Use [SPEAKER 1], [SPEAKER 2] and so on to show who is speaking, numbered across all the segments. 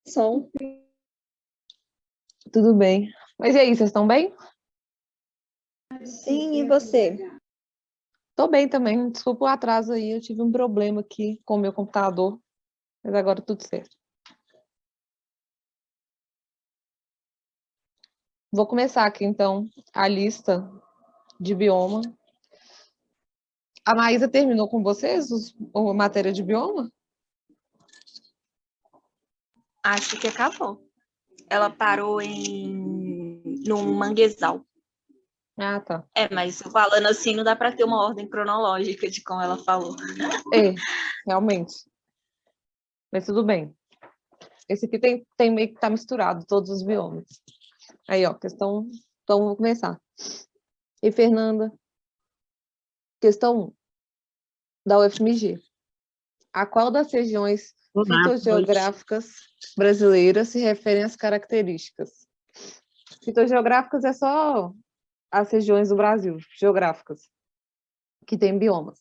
[SPEAKER 1] Som.
[SPEAKER 2] Tudo bem. Mas e aí, vocês estão bem?
[SPEAKER 1] Sim, e você?
[SPEAKER 2] Tô bem também. Desculpa o atraso aí, eu tive um problema aqui com o meu computador, mas agora tudo certo. Vou começar aqui então a lista de bioma. A Maísa terminou com vocês a matéria de bioma?
[SPEAKER 3] Acho que acabou. Ela parou no manguezal.
[SPEAKER 2] Ah, tá.
[SPEAKER 3] Mas falando assim, não dá para ter uma ordem cronológica de como ela falou.
[SPEAKER 2] É, realmente. Mas tudo bem. Esse aqui tem meio que tá misturado, todos os biomas. Aí, ó, questão. Então, vou começar. E Fernanda, questão 1, da UFMG. A qual das regiões fitogeográficas brasileiras se referem às características? Fitogeográficas é só as regiões do Brasil, geográficas, que tem biomas.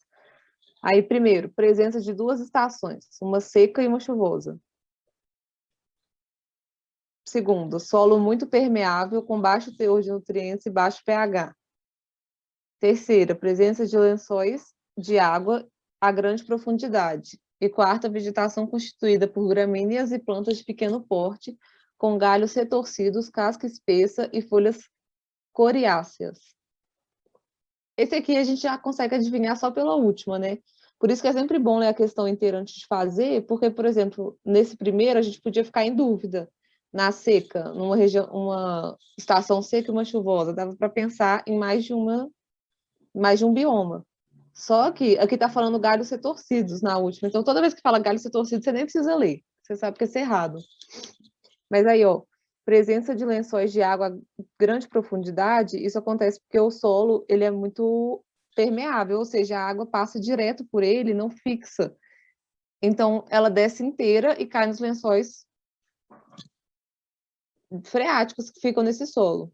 [SPEAKER 2] Aí, primeiro, presença de 2 estações, uma seca e uma chuvosa. Segundo, solo muito permeável, com baixo teor de nutrientes e baixo pH. Terceira, presença de lençóis de água a grande profundidade. E quarta, vegetação constituída por gramíneas e plantas de pequeno porte, com galhos retorcidos, casca espessa e folhas coriáceas. Esse aqui a gente já consegue adivinhar só pela última, né? Por isso que é sempre bom ler a questão inteira antes de fazer, porque, por exemplo, nesse primeiro a gente podia ficar em dúvida. Na seca, numa região, uma estação seca e uma chuvosa, dava para pensar em mais de um bioma. Só que aqui está falando galhos retorcidos na última. Então, toda vez que fala galhos retorcidos, você nem precisa ler. Você sabe que é cerrado. Mas aí, ó, presença de lençóis de água a grande profundidade, isso acontece porque o solo ele é muito permeável, ou seja, a água passa direto por ele, não fixa. Então, ela desce inteira e cai nos lençóis freáticos que ficam nesse solo.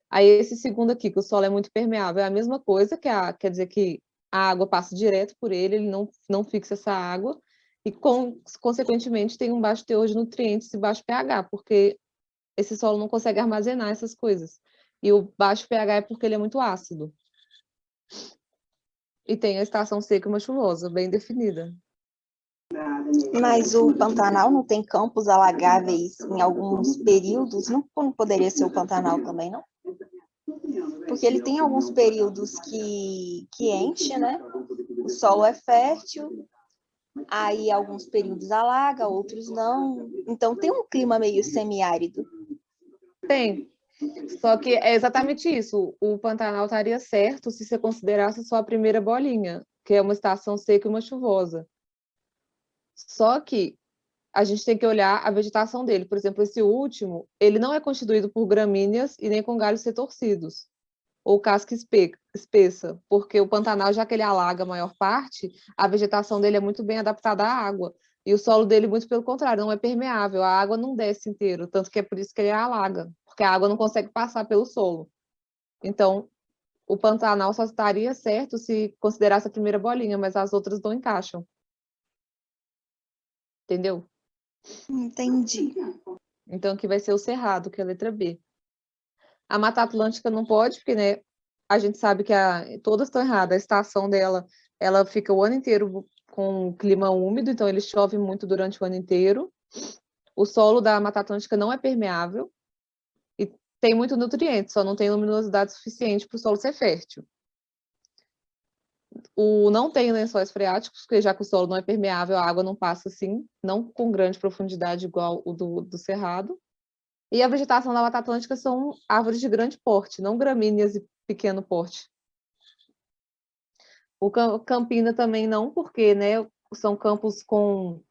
[SPEAKER 2] Aí, esse segundo aqui, que o solo é muito permeável, é a mesma coisa, quer dizer que a água passa direto por ele, ele não fixa essa água, e, consequentemente, tem um baixo teor de nutrientes e baixo pH, porque esse solo não consegue armazenar essas coisas. E o baixo pH é porque ele é muito ácido. E tem a estação seca e uma chuvosa, bem definida.
[SPEAKER 1] Mas o Pantanal não tem campos alagáveis em alguns períodos? Não poderia ser o Pantanal também, não? Porque ele tem alguns períodos que enche, né? O solo é fértil, aí alguns períodos alaga, outros não. Então tem um clima meio semiárido.
[SPEAKER 2] Tem. Só que é exatamente isso. O Pantanal estaria certo se você considerasse só a primeira bolinha, que é uma estação seca e uma chuvosa. Só que a gente tem que olhar a vegetação dele. Por exemplo, esse último, ele não é constituído por gramíneas e nem com galhos retorcidos, ou casca espessa, porque o Pantanal, já que ele alaga a maior parte, a vegetação dele é muito bem adaptada à água. E o solo dele, muito pelo contrário, não é permeável, a água não desce inteiro, tanto que é por isso que ele alaga, porque a água não consegue passar pelo solo. Então, o Pantanal só estaria certo se considerasse a primeira bolinha, mas as outras não encaixam. Entendeu?
[SPEAKER 1] Entendi.
[SPEAKER 2] Então, aqui vai ser o Cerrado, que é a letra B. A Mata Atlântica não pode, porque, né, a gente sabe que todas estão erradas. A estação dela, ela fica o ano inteiro com clima úmido, então ele chove muito durante o ano inteiro. O solo da Mata Atlântica não é permeável e tem muito nutriente, só não tem luminosidade suficiente para o solo ser fértil. Não tem lençóis freáticos, porque já que o solo não é permeável, a água não passa assim, não com grande profundidade igual o do Cerrado. E a vegetação da Mata Atlântica são árvores de grande porte, não gramíneas e pequeno porte. O Campina também não, porque, né, são campos com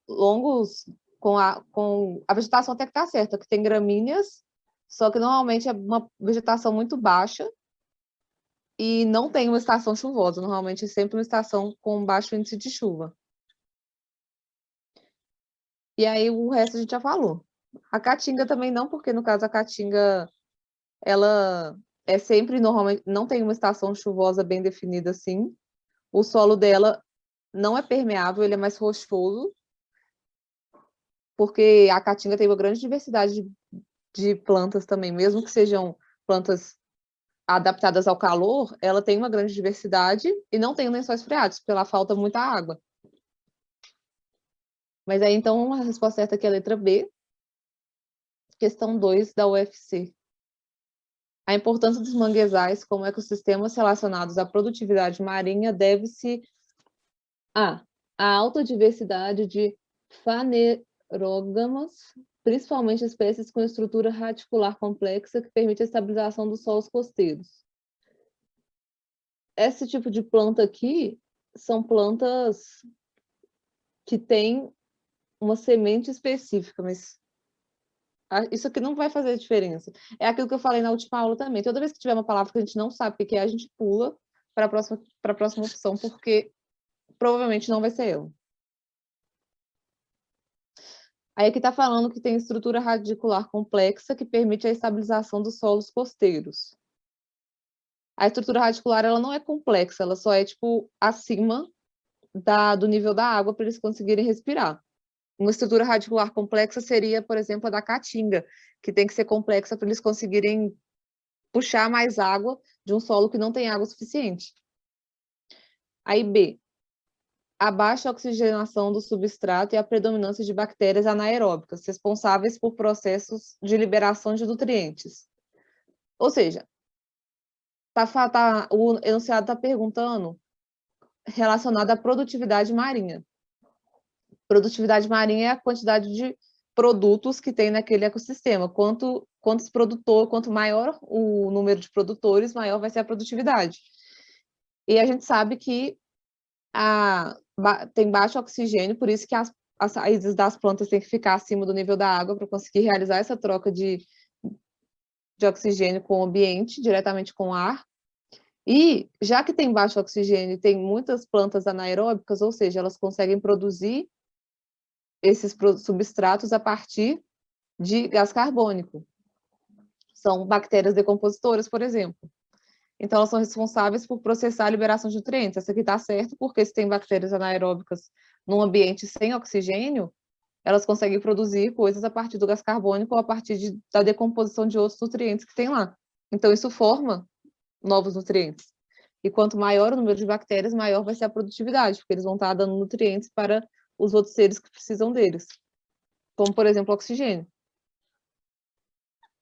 [SPEAKER 2] longos, com a vegetação até que está certa, que tem gramíneas, só que normalmente é uma vegetação muito baixa e não tem uma estação chuvosa, normalmente é sempre uma estação com baixo índice de chuva. E aí o resto a gente já falou. A Caatinga também não, porque no caso a Caatinga, ela é sempre, normalmente, não tem uma estação chuvosa bem definida assim. O solo dela não é permeável, ele é mais rochoso. porque a caatinga tem uma grande diversidade de plantas também, mesmo que sejam plantas adaptadas ao calor, ela tem uma grande diversidade e não tem lençóis freáticos, porque ela falta muita água. Mas aí, então, a resposta certa aqui é a letra B, questão 2 da UFC. A importância dos manguezais como ecossistemas relacionados à produtividade marinha deve-se à alta diversidade de fanerógamas, principalmente espécies com estrutura radicular complexa que permite a estabilização dos solos costeiros. Esse tipo de planta aqui são plantas que têm uma semente específica, mas isso aqui não vai fazer diferença. É aquilo que eu falei na última aula também. Toda vez que tiver uma palavra que a gente não sabe o que é, a gente pula para a próxima opção, porque provavelmente não vai ser ela. Aí aqui está falando que tem estrutura radicular complexa que permite a estabilização dos solos costeiros. A estrutura radicular ela não é complexa, ela só é tipo acima do nível da água para eles conseguirem respirar. Uma estrutura radicular complexa seria, por exemplo, a da caatinga, que tem que ser complexa para eles conseguirem puxar mais água de um solo que não tem água suficiente. Aí B, a baixa oxigenação do substrato e a predominância de bactérias anaeróbicas, responsáveis por processos de liberação de nutrientes. Ou seja, o enunciado está perguntando relacionado à produtividade marinha. Produtividade marinha é a quantidade de produtos que tem naquele ecossistema. Quanto maior o número de produtores, maior vai ser a produtividade. E a gente sabe que tem baixo oxigênio, por isso que as raízes das plantas têm que ficar acima do nível da água para conseguir realizar essa troca de oxigênio com o ambiente, diretamente com o ar. E, já que tem baixo oxigênio, tem muitas plantas anaeróbicas, ou seja, elas conseguem produzir esses substratos a partir de gás carbônico. São bactérias decompositoras, por exemplo. Então, elas são responsáveis por processar a liberação de nutrientes. Essa aqui está certo, porque se tem bactérias anaeróbicas num ambiente sem oxigênio, elas conseguem produzir coisas a partir do gás carbônico ou a partir da decomposição de outros nutrientes que tem lá. Então, isso forma novos nutrientes. E quanto maior o número de bactérias, maior vai ser a produtividade, porque eles vão estar dando nutrientes para os outros seres que precisam deles. Como, por exemplo, o oxigênio.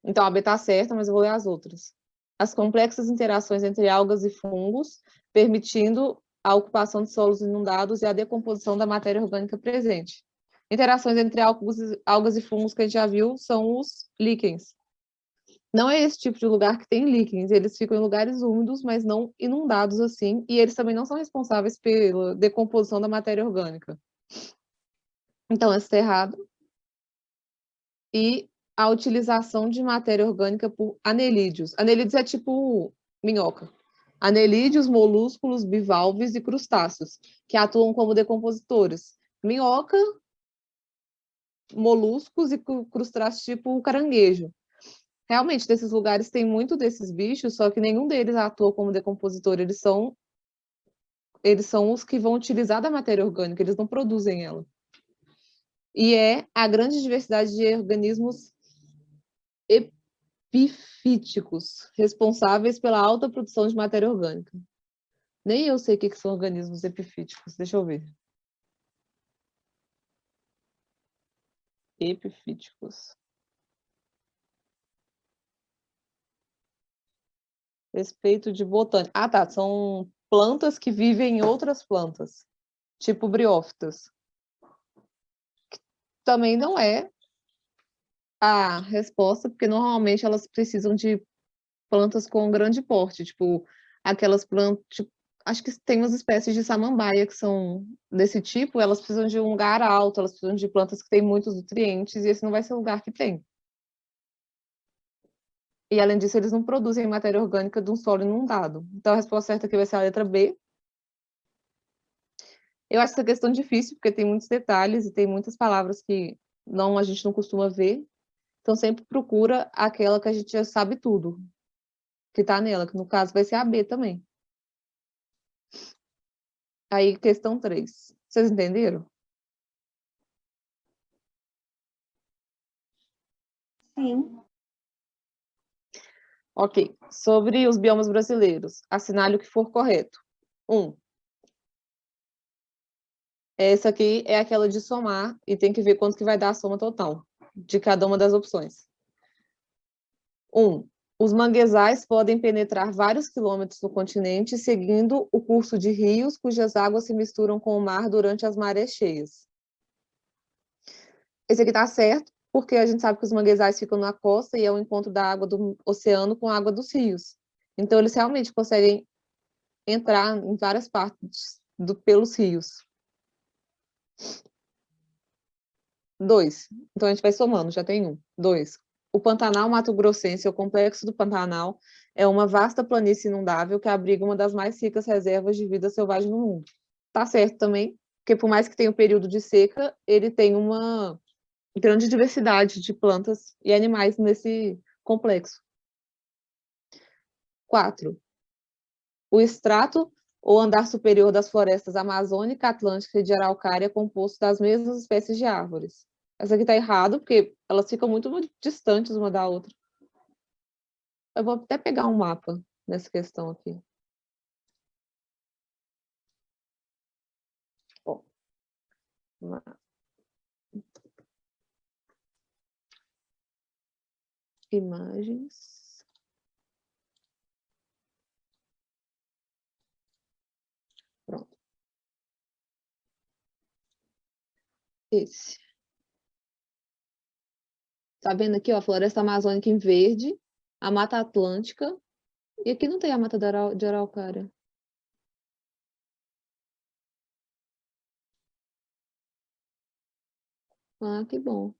[SPEAKER 2] Então, a B está certa, mas eu vou ler as outras. As complexas interações entre algas e fungos, permitindo a ocupação de solos inundados e a decomposição da matéria orgânica presente. Interações entre algas e fungos que a gente já viu são os líquens. Não é esse tipo de lugar que tem líquens, eles ficam em lugares úmidos, mas não inundados assim, e eles também não são responsáveis pela decomposição da matéria orgânica. Então, esse está errado. E a utilização de matéria orgânica por anelídeos. Anelídeos é tipo minhoca. Anelídeos, molúsculos, bivalves e crustáceos, que atuam como decompositores. Minhoca, moluscos e crustáceos tipo caranguejo. Realmente, nesses lugares tem muito desses bichos, só que nenhum deles atua como decompositor. Eles são os que vão utilizar da matéria orgânica, eles não produzem ela. E é a grande diversidade de organismos epifíticos, responsáveis pela alta produção de matéria orgânica. Nem eu sei o que são organismos epifíticos. Deixa eu ver. Epifíticos. Respeito de botânica. Ah, tá. São plantas que vivem em outras plantas. Tipo briófitas. Também não é a resposta, porque normalmente elas precisam de plantas com grande porte. Tipo, aquelas plantas... Tipo, acho que tem umas espécies de samambaia que são desse tipo, elas precisam de um lugar alto, elas precisam de plantas que têm muitos nutrientes, e esse não vai ser o lugar que tem. E, além disso, eles não produzem matéria orgânica de um solo inundado. Então, a resposta certa aqui vai ser a letra B. Eu acho essa questão difícil, porque tem muitos detalhes e tem muitas palavras que a gente não costuma ver. Então, sempre procura aquela que a gente já sabe tudo, que está nela, que no caso vai ser a B também. Aí, questão 3. Vocês entenderam?
[SPEAKER 1] Sim.
[SPEAKER 2] Ok. Sobre os biomas brasileiros, assinale o que for correto. 1. Essa aqui é aquela de somar e tem que ver quanto que vai dar a soma total de cada uma das opções. 1. Os manguezais podem penetrar vários quilômetros no continente, seguindo o curso de rios cujas águas se misturam com o mar durante as marés cheias. Esse aqui está certo, porque a gente sabe que os manguezais ficam na costa e é o encontro da água do oceano com a água dos rios. Então, eles realmente conseguem entrar em várias partes pelos rios. 2. Então, a gente vai somando, já tem 1. 2. O Pantanal Mato-Grossense, o Complexo do Pantanal, é uma vasta planície inundável que abriga uma das mais ricas reservas de vida selvagem no mundo. Tá certo também, porque por mais que tenha um período de seca, ele tem uma grande diversidade de plantas e animais nesse complexo. 4. O estrato ou andar superior das florestas amazônica, atlântica e de araucária é composto das mesmas espécies de árvores. Essa aqui está errado, porque elas ficam muito distantes uma da outra. Eu vou até pegar um mapa nessa questão aqui. Bom, imagens. Pronto. Esse. Tá vendo aqui, ó, a floresta amazônica em verde, a Mata Atlântica, e aqui não tem a Mata de Araucária. Ah, que bom.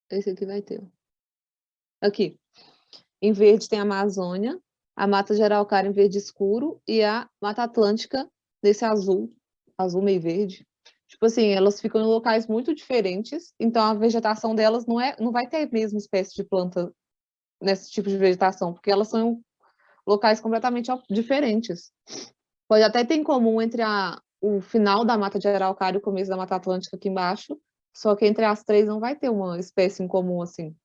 [SPEAKER 2] Esse aqui vai ter. Aqui. Em verde tem a Amazônia, a Mata de Araucária em verde escuro e a Mata Atlântica nesse azul meio verde. Tipo assim, elas ficam em locais muito diferentes, então a vegetação delas não vai ter a mesma espécie de planta nesse tipo de vegetação, porque elas são em locais completamente diferentes. Pode até ter em comum entre o final da Mata de Araucária e o começo da Mata Atlântica aqui embaixo, só que entre as três não vai ter uma espécie em comum assim.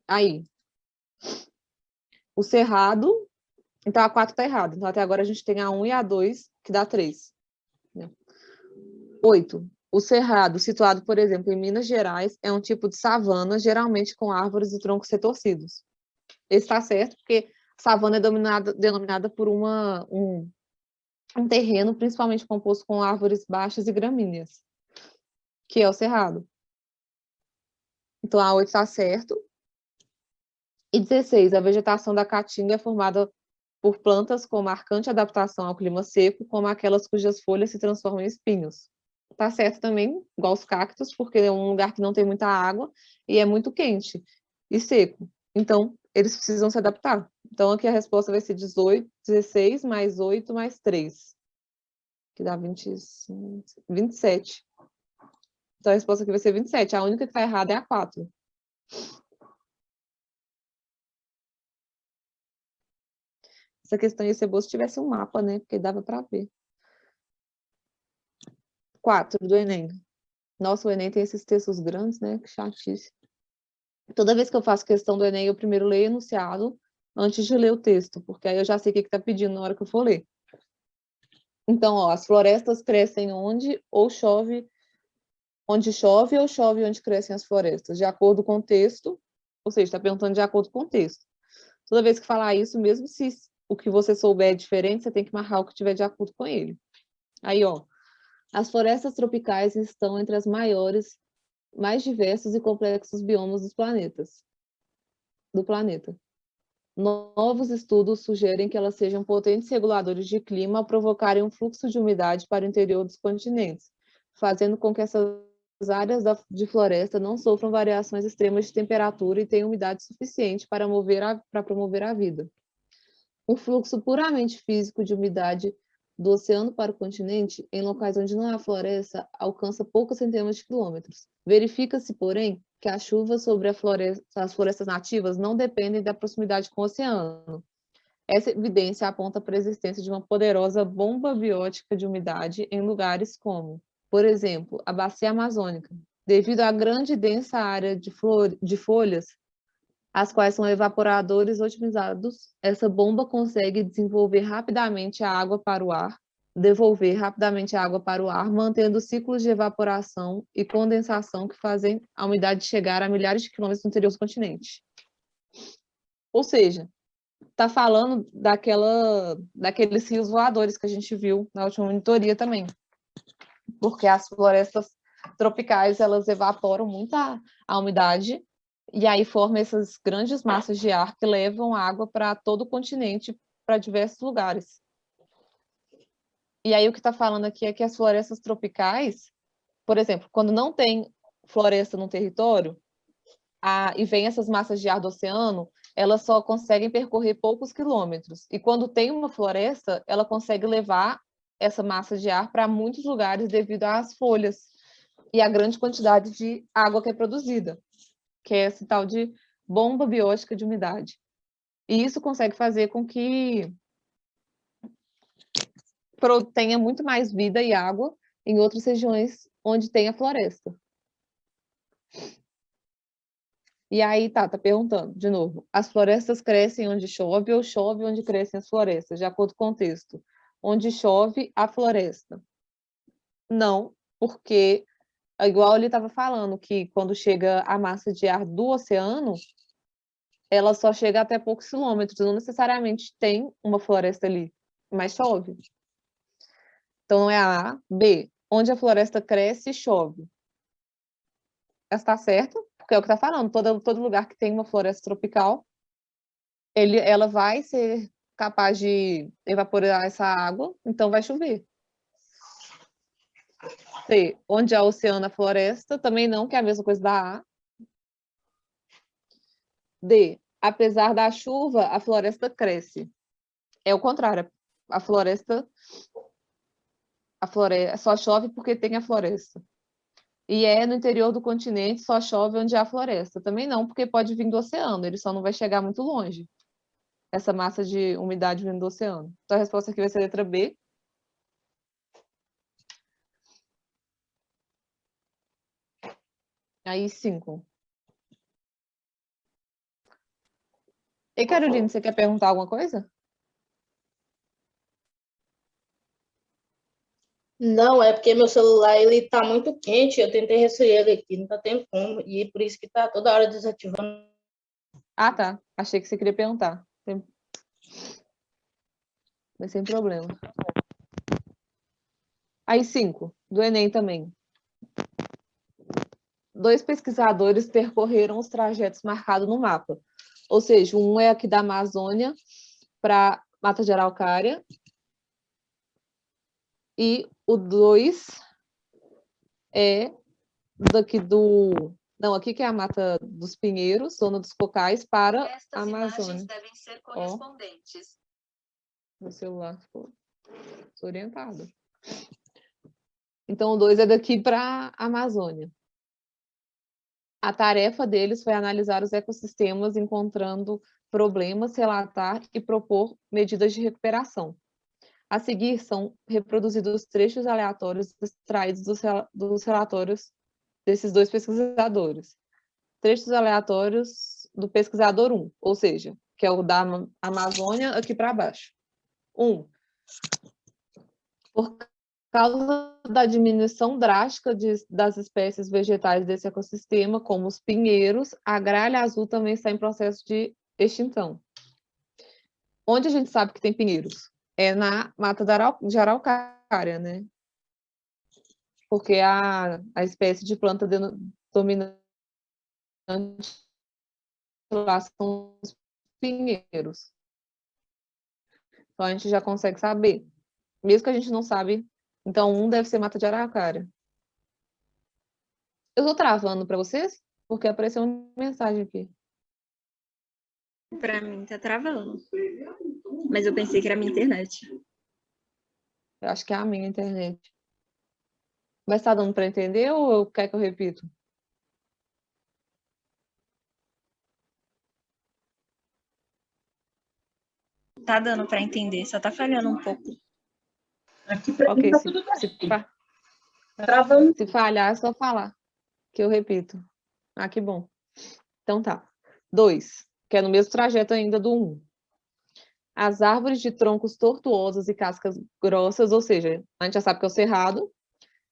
[SPEAKER 2] Aí, o Cerrado, então a 4 está errada. Então até agora a gente tem a 1 e a 2, que dá 3. 8. O Cerrado, situado, por exemplo, em Minas Gerais, é um tipo de savana, geralmente com árvores e troncos retorcidos. Esse está certo, porque savana é denominada por um terreno principalmente composto com árvores baixas e gramíneas, que é o Cerrado. Então a 8 está certo. E 16. A vegetação da caatinga é formada por plantas com marcante adaptação ao clima seco, como aquelas cujas folhas se transformam em espinhos. Tá certo também, igual os cactos, porque é um lugar que não tem muita água e é muito quente e seco. Então, eles precisam se adaptar. Então, aqui a resposta vai ser 16 mais 8 mais 3, que dá 27. Então, a resposta aqui vai ser 27. A única que está errada é a 4. Essa questão ia ser boa se tivesse um mapa, né? Porque dava para ver. 4 do Enem. Nossa, o Enem tem esses textos grandes, né? Que chatice. Toda vez que eu faço questão do Enem, eu primeiro leio o enunciado antes de ler o texto, porque aí eu já sei o que está pedindo na hora que eu for ler. Então, ó, as florestas crescem onde chove ou chove onde crescem as florestas, de acordo com o texto, ou seja, está perguntando de acordo com o texto. Toda vez que falar isso, mesmo se o que você souber é diferente, você tem que marcar o que tiver de acordo com ele. Aí, ó, as florestas tropicais estão entre as maiores, mais diversos e complexos biomas do planeta. Novos estudos sugerem que elas sejam potentes reguladores de clima ao provocarem um fluxo de umidade para o interior dos continentes, fazendo com que essas áreas de floresta não sofram variações extremas de temperatura e tenham umidade suficiente para promover a vida. Um fluxo puramente físico de umidade do oceano para o continente, em locais onde não há floresta, alcança poucas centenas de quilômetros. Verifica-se, porém, que as chuvas sobre as florestas nativas não dependem da proximidade com o oceano. Essa evidência aponta para a existência de uma poderosa bomba biótica de umidade em lugares como, por exemplo, a bacia amazônica. Devido à grande e densa área de folhas, as quais são evaporadores otimizados, essa bomba consegue devolver rapidamente a água para o ar, mantendo ciclos de evaporação e condensação que fazem a umidade chegar a milhares de quilômetros no interior do continente. Ou seja, está falando daqueles rios voadores que a gente viu na última monitoria também. Porque as florestas tropicais, elas evaporam muito a umidade, e aí formam essas grandes massas de ar que levam água para todo o continente, para diversos lugares. E aí o que está falando aqui é que as florestas tropicais, por exemplo, quando não tem floresta no território, e vem essas massas de ar do oceano, elas só conseguem percorrer poucos quilômetros. E quando tem uma floresta, ela consegue levar essa massa de ar para muitos lugares devido às folhas e à grande quantidade de água que é produzida, que é esse tal de bomba biótica de umidade. E isso consegue fazer com que tenha muito mais vida e água em outras regiões onde tem a floresta. E aí, tá perguntando, de novo, as florestas crescem onde chove ou chove onde crescem as florestas, de acordo com o contexto. Onde chove, a floresta. Não, porque, igual ele estava falando, que quando chega a massa de ar do oceano, ela só chega até poucos quilômetros, não necessariamente tem uma floresta ali, mas chove. Então, não é A. B, onde a floresta cresce, chove. Está certo? Porque é o que está falando, todo lugar que tem uma floresta tropical, ela vai ser capaz de evaporar essa água, então vai chover. C, onde há oceano, a floresta, também não, que é a mesma coisa da A. D, apesar da chuva, a floresta cresce. É o contrário, a floresta só chove porque tem a floresta. E no interior do continente, só chove onde há floresta. Também não, porque pode vir do oceano, ele só não vai chegar muito longe. Essa massa de umidade vindo do oceano. Então a resposta aqui vai ser a letra B. Aí, 5. Ei, Carolina, você quer perguntar alguma coisa?
[SPEAKER 4] Não, é porque meu celular ele tá muito quente, eu tentei resfriar ele aqui, não tá tendo como, e por isso que tá toda hora desativando.
[SPEAKER 2] Ah, tá. Achei que você queria perguntar. Mas sem problema. Aí, 5, do Enem também. 2 pesquisadores percorreram os trajetos marcados no mapa. Ou seja, um é aqui da Amazônia para Mata de Araucária, e o 2 é daqui do... Não, aqui que é a Mata dos Pinheiros, zona dos Cocais, para a Amazônia.
[SPEAKER 3] Imagens devem ser correspondentes.
[SPEAKER 2] Meu celular ficou desorientado. Então, o 2 é daqui para a Amazônia. A tarefa deles foi analisar os ecossistemas, encontrando problemas, relatar e propor medidas de recuperação. A seguir, são reproduzidos trechos aleatórios extraídos dos relatórios desses 2 pesquisadores. Trechos aleatórios do pesquisador 1, ou seja, que é o da Amazônia aqui para baixo. 1. Por causa da diminuição drástica das espécies vegetais desse ecossistema, como os pinheiros, a gralha azul também está em processo de extinção. Onde a gente sabe que tem pinheiros? É na Mata de Araucária, né? Porque a espécie de planta dominante lá são os pinheiros. Então a gente já consegue saber. Mesmo que a gente não sabe, então um deve ser Mata de Araucária. Eu estou travando para vocês? Porque apareceu uma mensagem aqui.
[SPEAKER 3] Para mim tá travando. Mas eu pensei que era a minha internet.
[SPEAKER 2] Eu acho que é a minha internet. Mas está dando para entender ou quer que eu repito?
[SPEAKER 3] Tá dando para entender, só tá falhando um pouco.
[SPEAKER 4] Aqui pra mim
[SPEAKER 2] Ok,
[SPEAKER 4] tá tudo bem.
[SPEAKER 2] fa-
[SPEAKER 4] Travando.
[SPEAKER 2] se falhar, é só falar, que eu repito. Ah, que bom. Então tá. 2, que é no mesmo trajeto ainda do 1. As árvores de troncos tortuosos e cascas grossas, ou seja, a gente já sabe que é o cerrado,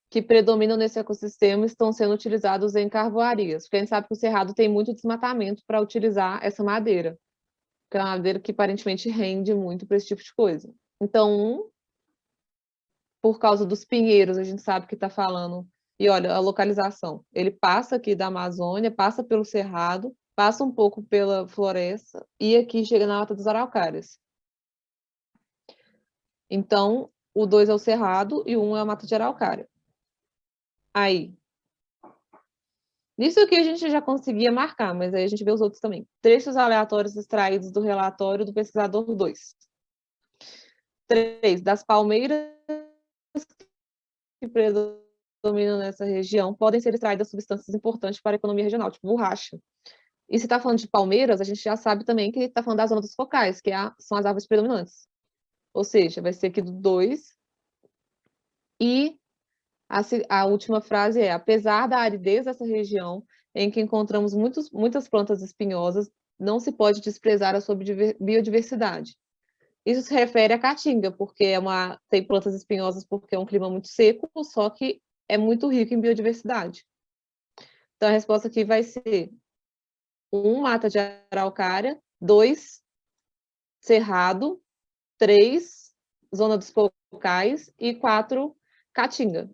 [SPEAKER 2] que predominam nesse ecossistema estão sendo utilizados em carvoarias, porque a gente sabe que o cerrado tem muito desmatamento para utilizar essa madeira, que é uma madeira que aparentemente rende muito para esse tipo de coisa. Então, por causa dos pinheiros, a gente sabe que está falando, e olha, a localização, ele passa aqui da Amazônia, passa pelo cerrado, passa um pouco pela floresta, e aqui chega na Mata dos Araucárias. Então, o 2 é o cerrado e o 1 é a Mata de Araucária. Aí, nisso aqui a gente já conseguia marcar, mas aí a gente vê os outros também. Trechos aleatórios extraídos do relatório do pesquisador 2. 3. Das palmeiras que predominam nessa região podem ser extraídas substâncias importantes para a economia regional, tipo borracha. E se está falando de palmeiras, a gente já sabe também que está falando da zona dos focais, que são as árvores predominantes. Ou seja, vai ser aqui do 2. E a última frase é: apesar da aridez dessa região, em que encontramos muitas plantas espinhosas, não se pode desprezar a sua biodiversidade. Isso se refere à caatinga, porque tem plantas espinhosas porque é um clima muito seco, só que é muito rico em biodiversidade. Então, a resposta aqui vai ser 1, mata de araucária, 2, cerrado, 3, zona dos focais e 4, caatinga,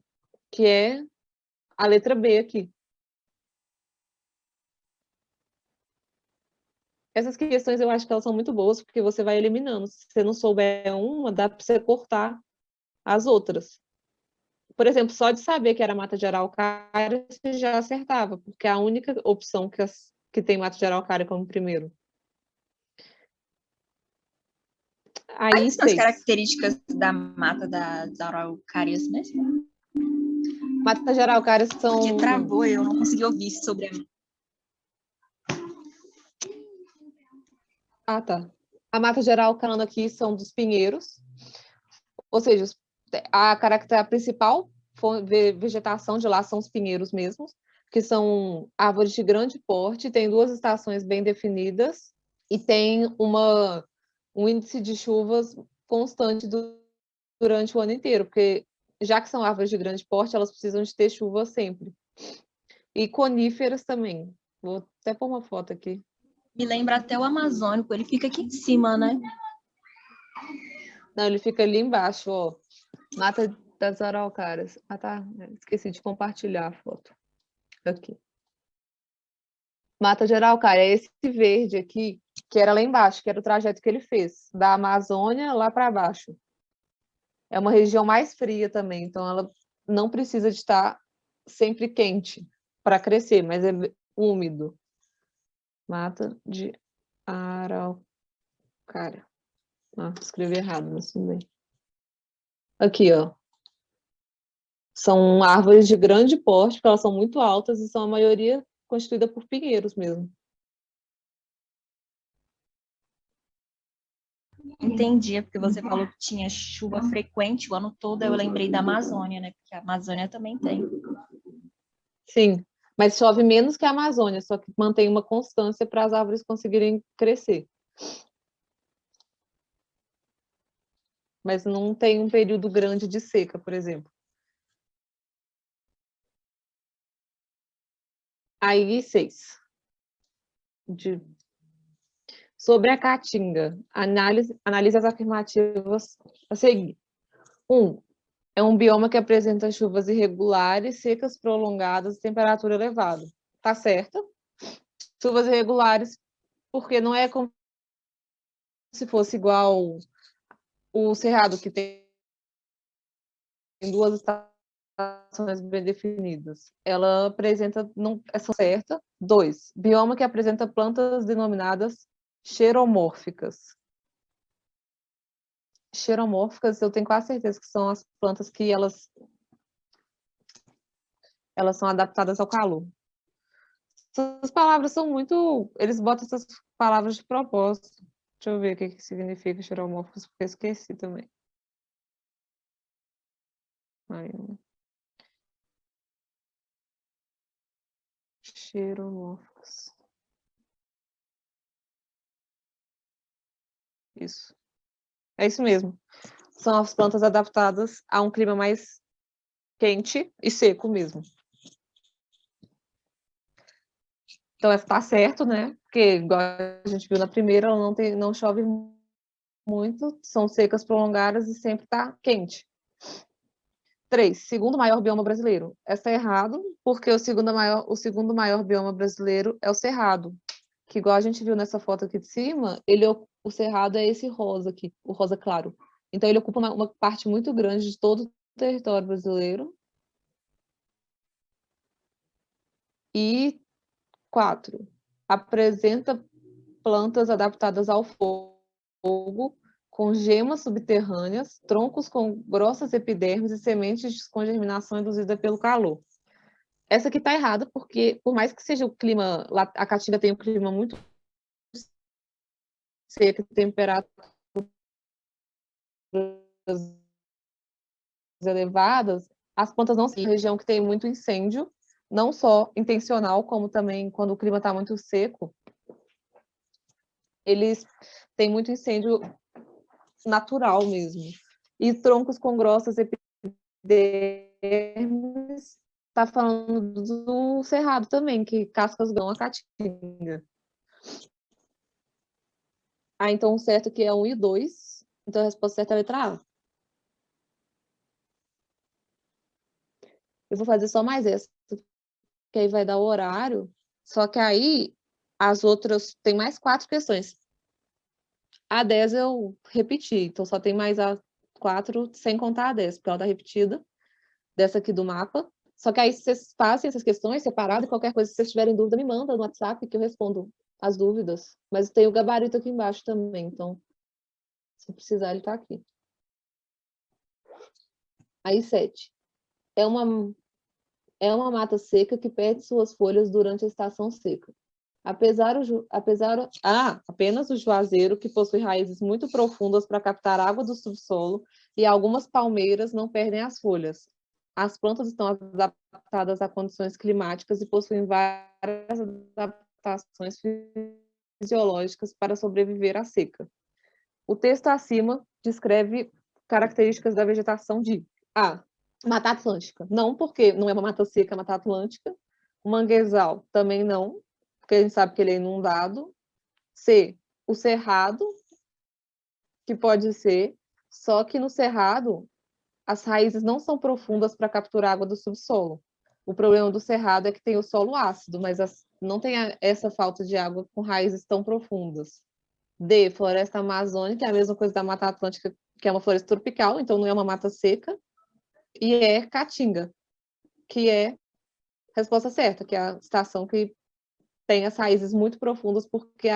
[SPEAKER 2] que é a letra B aqui. Essas questões eu acho que elas são muito boas, porque você vai eliminando. Se você não souber uma, dá para você cortar as outras. Por exemplo, só de saber que era mata de araucária, você já acertava, porque é a única opção que tem mata de araucária como primeiro. Aí,
[SPEAKER 3] Quais são as
[SPEAKER 2] 6.
[SPEAKER 3] características da mata das araucárias mesmo?
[SPEAKER 2] Mata de araucária são...
[SPEAKER 3] Porque travou, eu não consegui ouvir sobre a...
[SPEAKER 2] Ah, tá. A mata de araucária aqui são dos pinheiros, ou seja, a principal vegetação de lá são os pinheiros mesmos, que são árvores de grande porte, tem 2 estações bem definidas e tem um índice de chuvas constante durante o ano inteiro, porque já que são árvores de grande porte, elas precisam de ter chuva sempre. E coníferas também. Vou até pôr uma foto aqui.
[SPEAKER 3] Me lembra até o amazônico, ele fica aqui em cima, né?
[SPEAKER 2] Não, ele fica ali embaixo, ó. Mata das araucárias. Ah, tá. Esqueci de compartilhar a foto. Aqui. Mata de araucária. É esse verde aqui, que era lá embaixo, que era o trajeto que ele fez, da Amazônia lá para baixo. É uma região mais fria também, então ela não precisa de estar sempre quente para crescer, mas é úmido. Mata de araucária. Ah, escrevi errado, mas tudo bem. Aqui, ó. São árvores de grande porte, porque elas são muito altas e são a maioria constituída por pinheiros mesmo.
[SPEAKER 3] Entendi, porque você falou que tinha chuva frequente o ano todo, eu lembrei da Amazônia, né? Porque a Amazônia também tem.
[SPEAKER 2] Sim, mas chove menos que a Amazônia, só que mantém uma constância para as árvores conseguirem crescer. Mas não tem um período grande de seca, por exemplo. Aí, 6. Sobre a caatinga, analise as afirmativas a seguir. 1. É um bioma que apresenta chuvas irregulares, secas prolongadas e temperatura elevada. Tá certo? Chuvas irregulares, porque não é como se fosse igual o Cerrado, que tem 2 estações bem definidas. Ela apresenta essa certa. 2. Bioma que apresenta plantas denominadas xeromórficas. Xeromórficas, eu tenho quase certeza que são as plantas que elas são adaptadas ao calor. Essas palavras são muito... Eles botam essas palavras de propósito. Deixa eu ver o que que significa xeromórficos, porque eu esqueci também. Aí, xeromórficos. Isso. É isso mesmo. São as plantas adaptadas a um clima mais quente e seco mesmo. Então, está certo, né? Porque, igual a gente viu na primeira, ela não chove muito, são secas prolongadas e sempre está quente. 3, segundo maior bioma brasileiro. Essa é errado, porque o segundo maior bioma brasileiro é o Cerrado, que igual a gente viu nessa foto aqui de cima, o Cerrado é esse rosa aqui, o rosa claro. Então, ele ocupa uma parte muito grande de todo o território brasileiro. E 4, apresenta plantas adaptadas ao fogo, com gemas subterrâneas, troncos com grossas epidermes e sementes com germinação induzida pelo calor. Essa aqui está errada, porque por mais que seja o clima, a Caatinga tem um clima muito seco, temperaturas elevadas, as plantas não são uma região que tem muito incêndio, não só intencional, como também quando o clima está muito seco, eles têm muito incêndio natural mesmo. E troncos com grossas epidermes, está falando do cerrado também, que cascas dão a caatinga. Ah, então o certo aqui é 1 e 2. Então a resposta certa é a letra A. Eu vou fazer só mais essa, que aí vai dar o horário. Só que aí as outras tem mais 4 questões. A 10 eu repeti, então só tem mais a 4 sem contar a 10, porque ela está repetida, dessa aqui do mapa. Só que aí vocês fazem essas questões separadas e qualquer coisa, se vocês tiverem dúvida, me manda no WhatsApp que eu respondo as dúvidas. Mas tem o gabarito aqui embaixo também, então se precisar ele está aqui. Aí 7. É uma mata seca que perde suas folhas durante a estação seca. Apenas o juazeiro, que possui raízes muito profundas para captar água do subsolo, e algumas palmeiras não perdem as folhas. As plantas estão adaptadas a condições climáticas e possuem várias adaptações fisiológicas para sobreviver à seca. O texto acima descreve características da vegetação de A. Mata Atlântica. Não, porque não é uma mata seca, é uma mata atlântica. O manguezal também não, porque a gente sabe que ele é inundado. C, o cerrado, que pode ser, só que no cerrado as raízes não são profundas para capturar água do subsolo. O problema do cerrado é que tem o solo ácido, mas não tem essa falta de água com raízes tão profundas. D, floresta amazônica, é a mesma coisa da Mata Atlântica, que é uma floresta tropical, então não é uma mata seca. E é caatinga, que é a resposta certa, que é a estação que tem as raízes muito profundas, porque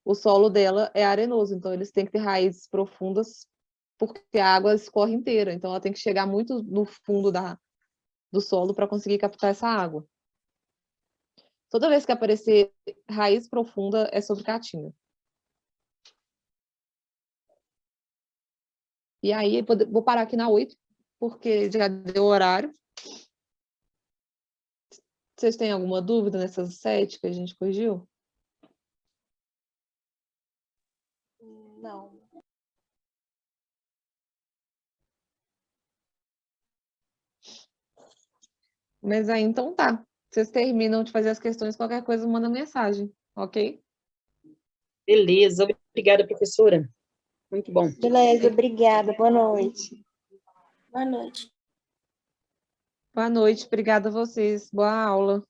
[SPEAKER 2] o solo dela é arenoso, então eles têm que ter raízes profundas, porque a água escorre inteira, então ela tem que chegar muito no fundo do solo para conseguir captar essa água. Toda vez que aparecer raiz profunda, é sobre caatinga. E aí, vou parar aqui na 8, porque já deu horário. Vocês têm alguma dúvida nessas 7 que a gente corrigiu?
[SPEAKER 1] Não.
[SPEAKER 2] Mas aí, então tá. Vocês terminam de fazer as questões, qualquer coisa, manda mensagem, ok?
[SPEAKER 5] Beleza, obrigada, professora. Muito bom.
[SPEAKER 1] Beleza, obrigada. Boa noite.
[SPEAKER 6] Boa noite.
[SPEAKER 2] Boa noite, obrigada a vocês. Boa aula.